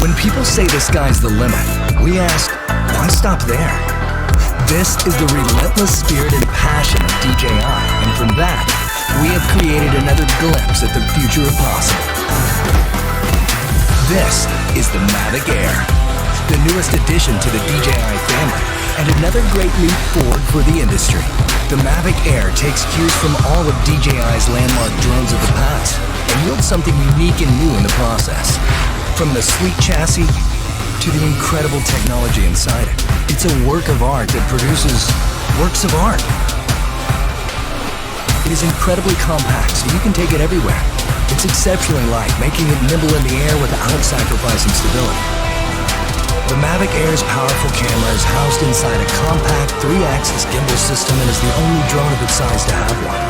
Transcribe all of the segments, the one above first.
When people say the sky's the limit, we ask, why stop there? This is the relentless spirit and passion of DJI, and from that, we have created another glimpse at the future of possible. This is the Mavic Air, the newest addition to the DJI family, and another great leap forward for the industry. The Mavic Air takes cues from all of DJI's landmark drones of the past and yields something unique and new in the process. From the sleek chassis to the incredible technology inside it, it's a work of art that produces works of art. It is incredibly compact, so you can take it everywhere. It's exceptionally light, making it nimble in the air without sacrificing stability. The Mavic Air's powerful camera is housed inside a compact 3-axis gimbal system and is the only drone of its size to have one.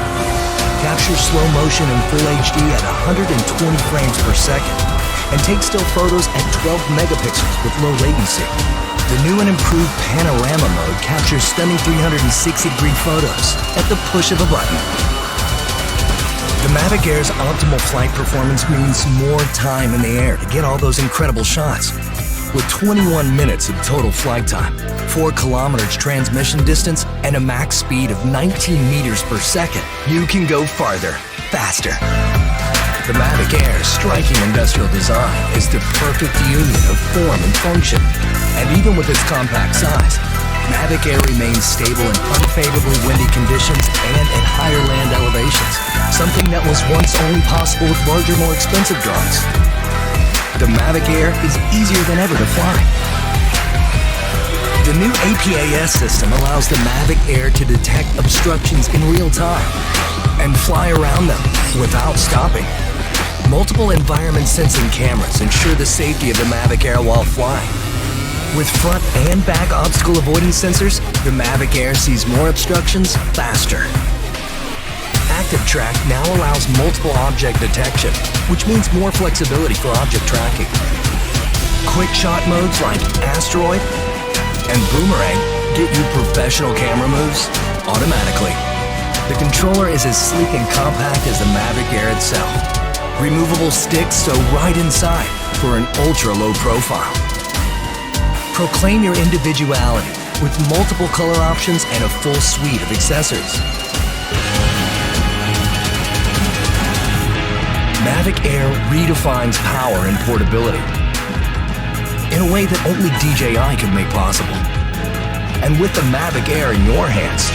Captures slow motion in full HD at 120 frames per second and takes still photos at 12 megapixels with low latency. The new and improved panorama mode captures stunning 360-degree photos at the push of a button. The Mavic Air's optimal flight performance means more time in the air to get all those incredible shots. With 21 minutes of total flight time, 4 kilometers transmission distance, and a max speed of 19 meters per second, you can go farther, faster. The Mavic Air's striking industrial design is the perfect union of form and function. And even with its compact size, Mavic Air remains stable in unfavorably windy conditions and at higher land elevations, something that was once only possible with larger, more expensive drones. The Mavic Air is easier than ever to fly. The new APAS system allows the Mavic Air to detect obstructions in real time and fly around them without stopping. Multiple environment sensing cameras ensure the safety of the Mavic Air while flying. With front and back obstacle avoidance sensors, the Mavic Air sees more obstructions faster. Active Track now allows multiple object detection, which means more flexibility for object tracking. Quick shot modes like Asteroid and Boomerang get you professional camera moves automatically. The controller is as sleek and compact as the Mavic Air itself. Removable sticks sew right inside for an ultra-low profile. Proclaim your individuality with multiple color options and a full suite of accessories. Mavic Air redefines power and portability in a way that only DJI can make possible. And with the Mavic Air in your hands,